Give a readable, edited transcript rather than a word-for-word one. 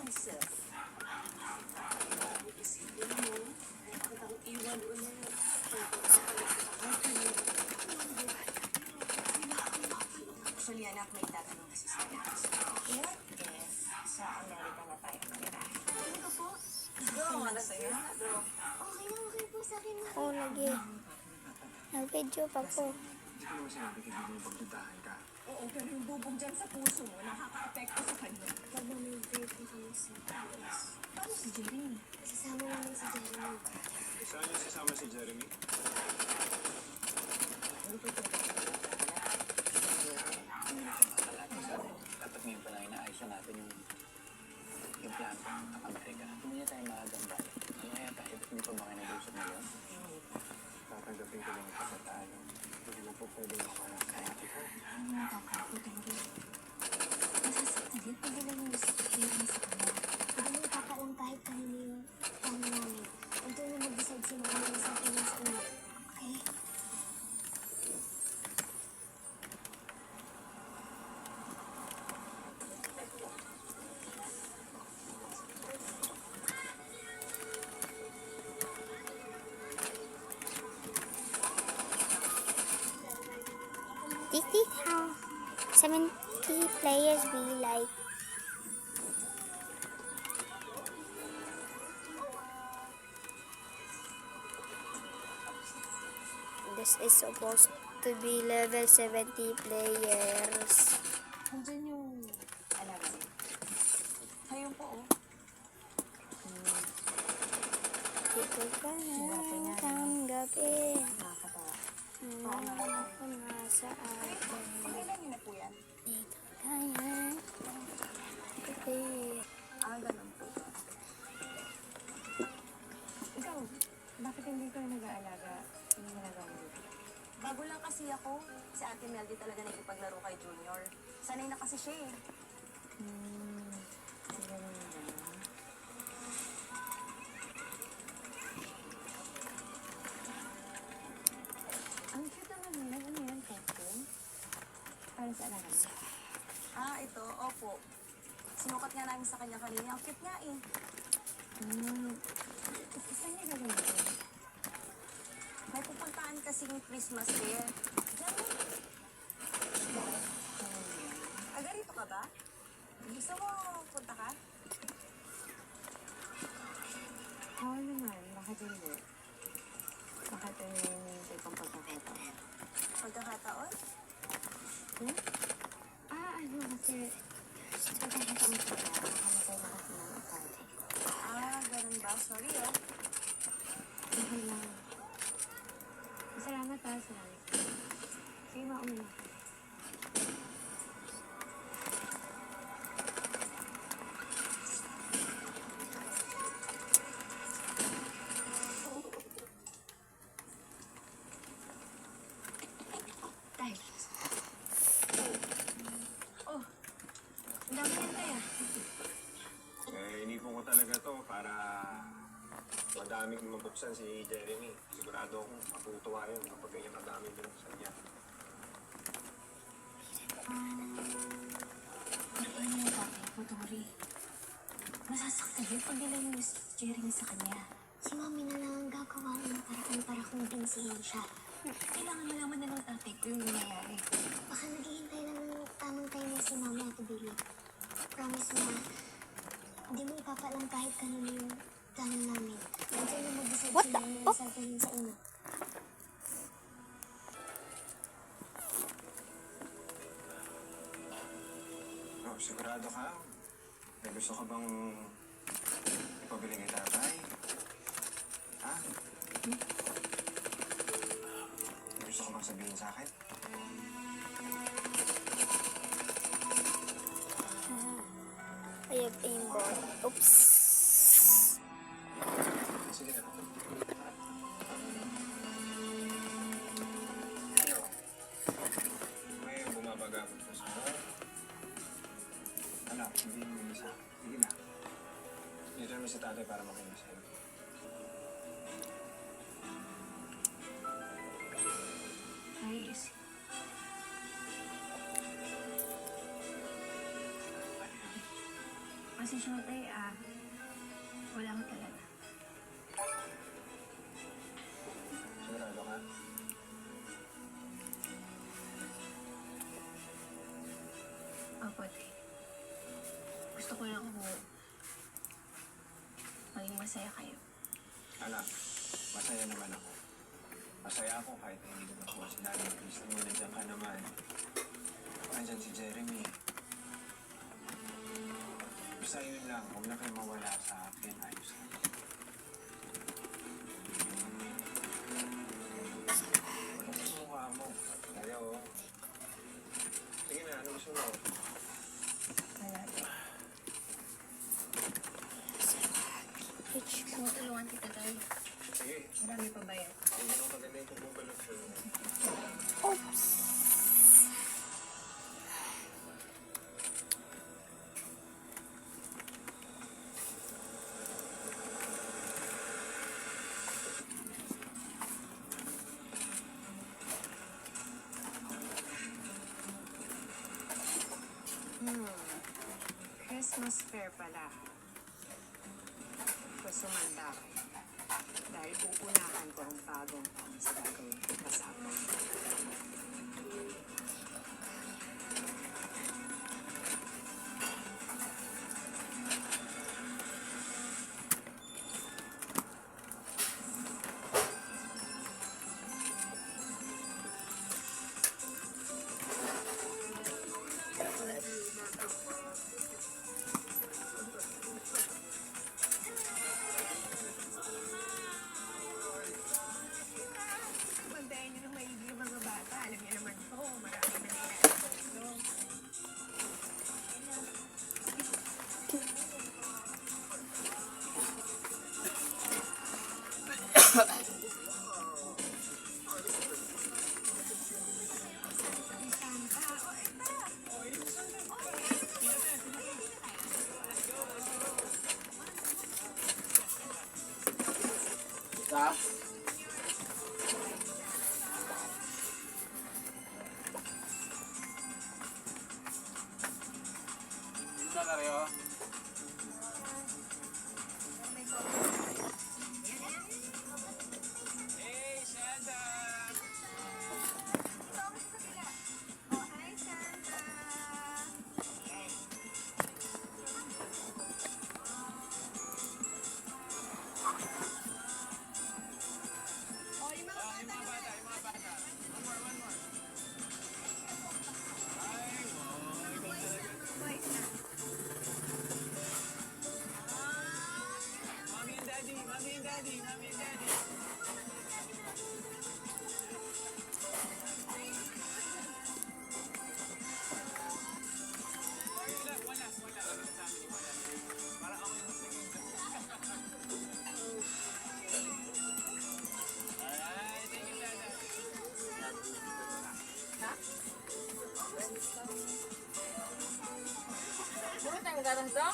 myself. Isipin mo, kitang iwan ulit. Actually, anak, may tatanong kasi sa'yo. What if sa Amerika na tayo manira? Ano ka po? Go, ano sa'yo? Go. Okay po sa akin na. Oo, lagi. Nag-video pa po. Hindi ko naman sinabi kay Bibi magdudahan ka. Oo, pero yung bubog dyan sa puso mo, nakaka-apekto sa kanya. Pag mamay-break na kami sa US. Paano si Jeremy? Sasama namin si Jeremy. Saan niyo sasama si Jeremy? Dapat ngayon pa na inaayos na natin yung plano ng Amerika. Hindi na tayo magagamba. Kaya tayo, hindi pa ba kayo nag-usap ngayon? Tatanggapin ko lang yung pagkatalo. Hindi mo po pwedeng makalang kaya ko. Ano yung kakakutin ko? Masasaktan din pag nila yung Jeremy sa kanya. Pag mo ipapaalam kahit kanino yung plano namin. Huwag doon na mag-decide si Mama na sa akin sa inyo. Okay? This is how 70 players be like. This is supposed to be level 70 players. Nandiyan yung alaga mo. Ayun po, oh. Dito ka na tanggapin. Nakakatawa. Wala ko na sa akin. Kailan niyo na po yan? Dito ka na tanggapin. Ganun po. Ikaw, bakit hindi ka nag-aalaga? Hindi mo nagawa mo dito? Bago lang kasi ako. Si Ate Meldy talaga nakikipaglaro kay Junior. Sanay na kasi siya eh. Ganun ba? Ang cute naman nila. Ano yan, costume? Para sa alaga mo? Ito. Opo. Sinukat nga namin sa kanya kanina. Ang cute nga eh. Saan niya gagamitin? May pupuntahan kasing Christmas fair. Diyan mo. Garito ka ba? Gusto mo punta ka? Oo naman. Bakit hindi? Bakit hindi pang pagkakataon? Pagkakataon? Ano kasi pagkakataon ko na nakamatay na kasi ng akali. Ganun ba? Sorry Okay lang. Salamat salamat. Sige, mauna ka. Tay. Oh, ang dami yan kaya. Inipon ko talaga to para madaming mabuksan si Jeremy. Sigurado akong matutuwa yun kapag ganyan madaming binuksan niya. Ano yung tatay ko, Tori? Masasaktan yun pag nila yung Jeremy sa kanya. Si Mami na lang ang gagawa ng paraan para kumbinsihin siya. Kailangan malaman na ng tatay ko yung nangyayari. Baka naghihintay lang ng tamang time na si Mami at Billy. Promise mo na, hindi mo ipapaalam kahit kanino yung plano namin. Huwag na mag-decide si Mami na sasabihin sa inyo. Sigurado ka? May gusto ka bang ipabili kay tatay? Ha? May gusto ka bang sabihin sa akin? I have aimbot. Oops. Sige na. May bumabaga ako sa mo. Anak, hindi mo isa. Sige na. Dito naman si tatay para makinig sa'yo. Ayos. Pasensya na tayo, wala ko talaga. Sigurado ka? Opo, tay. Gusto ko lang po maging masaya kayo. Anak, masaya naman ako. Masaya ako kahit hindi ko nakuha si Daddy. Gusto mo, nandiyan ka naman. Nandiyan si Jeremy. Basta yun lang, huwag na kayo mawala sa akin. Ayos lang. Ano sa mukha mo? Kaya oh. Sige na, ano gusto mo? Wala. Which Tumutulungan kita, tay. Sige, Marami pa ba yan? hindi mo kaganda yung pagbubalot ko. oops. Christmas fair pala. Sumanda ako. Dahil pupunahan ko ang bagong taon sa gagawin ko kasama. Bantayan niyo ng maigi yung mga bata. Alam niyo naman po, marami na nila. Sa? Dito na rin, oh. Hey, Santa! Mommy and Daddy, Mommy and Daddy, Mommy and Daddy. Para ako yung mas naging Alright, thank you, Dada. Puro tayong garas daw?